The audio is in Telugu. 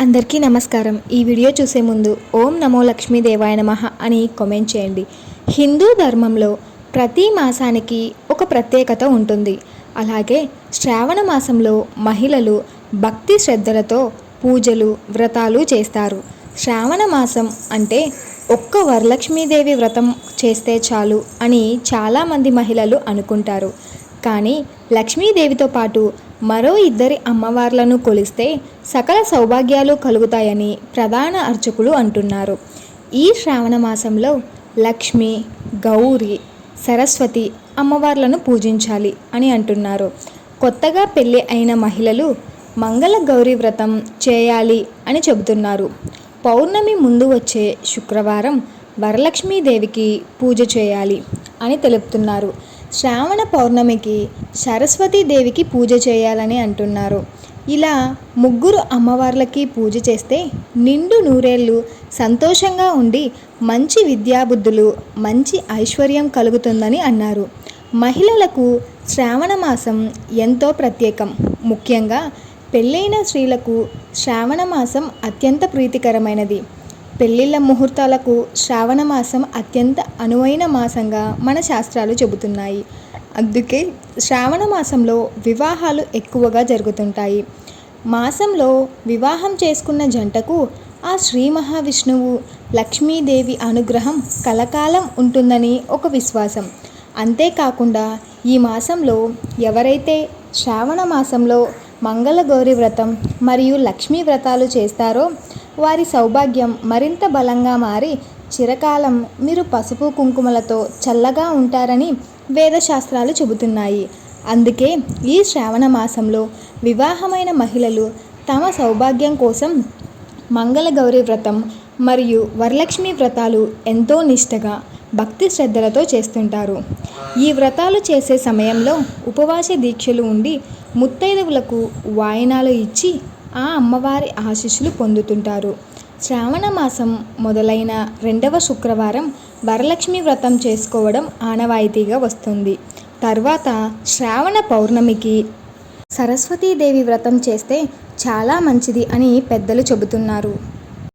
అందరికీ నమస్కారం. ఈ వీడియో చూసే ముందు ఓం నమో లక్ష్మీదేవాయ నమః అని కామెంట్ చేయండి. హిందూ ధర్మంలో ప్రతి మాసానికి ఒక ప్రత్యేకత ఉంటుంది. అలాగే శ్రావణ మాసంలో మహిళలు భక్తి శ్రద్ధలతో పూజలు వ్రతాలు చేస్తారు. శ్రావణ మాసం అంటే ఒక్క వరలక్ష్మీదేవి వ్రతం చేస్తే చాలు అని చాలామంది మహిళలు అనుకుంటారు. కానీ లక్ష్మీదేవితో పాటు మరో ఇద్దరి అమ్మవార్లను కొలిస్తే సకల సౌభాగ్యాలు కలుగుతాయని ప్రధాన అర్చకులు అంటున్నారు. ఈ శ్రావణ మాసంలో లక్ష్మి, గౌరి, సరస్వతి అమ్మవార్లను పూజించాలి అని అంటున్నారు. కొత్తగా పెళ్ళి అయిన మహిళలు మంగళ గౌరీ వ్రతం చేయాలి అని చెబుతున్నారు. పౌర్ణమి ముందు వచ్చే శుక్రవారం వరలక్ష్మీదేవికి పూజ చేయాలి అని తెలుపుతున్నారు. శ్రావణ పౌర్ణమికి సరస్వతీదేవికి పూజ చేయాలని అంటున్నారు. ఇలా ముగ్గురు అమ్మవార్లకి పూజ చేస్తే నిండు నూరేళ్ళు సంతోషంగా ఉండి మంచి విద్యాబుద్ధులు, మంచి ఐశ్వర్యం కలుగుతుందని అన్నారు. మహిళలకు శ్రావణ మాసం ఎంతో ప్రత్యేకం. ముఖ్యంగా పెళ్ళైన స్త్రీలకు శ్రావణ మాసం అత్యంత ప్రీతికరమైనది. పెళ్ళిళ్ళ ముహూర్తాలకు శ్రావణ మాసం అత్యంత అనువైన మాసంగా మన శాస్త్రాలు చెబుతున్నాయి. అందుకే శ్రావణ మాసంలో వివాహాలు ఎక్కువగా జరుగుతుంటాయి. మాసంలో వివాహం చేసుకున్న జంటకు ఆ శ్రీ మహావిష్ణువు, లక్ష్మీదేవి అనుగ్రహం కలకాలం ఉంటుందని ఒక విశ్వాసం. అంతేకాకుండా ఈ మాసంలో ఎవరైతే శ్రావణ మాసంలో మంగళగౌరి వ్రతం మరియు లక్ష్మీ వ్రతాలు చేస్తారో వారి సౌభాగ్యం మరింత బలంగా మారి చిరకాలం మీరు పసుపు కుంకుమలతో చల్లగా ఉంటారని వేదశాస్త్రాలు చెబుతున్నాయి. అందుకే ఈ శ్రావణ మాసంలో వివాహమైన మహిళలు తమ సౌభాగ్యం కోసం మంగళగౌరి వ్రతం మరియు వరలక్ష్మి వ్రతాలు ఎంతో నిష్టగా భక్తి శ్రద్ధలతో చేస్తుంటారు. ఈ వ్రతాలు చేసే సమయంలో ఉపవాస దీక్షలు ఉండి ముత్తైదువులకు వాయినాలు ఇచ్చి ఆ అమ్మవారి ఆశీస్సులు పొందుతుంటారు. శ్రావణ మాసం మొదలైన 2వ శుక్రవారం వరలక్ష్మి వ్రతం చేసుకోవడం ఆనవాయితీగా వస్తుంది. తర్వాత శ్రావణ పౌర్ణమికి సరస్వతీదేవి వ్రతం చేస్తే చాలా మంచిది అని పెద్దలు చెబుతున్నారు.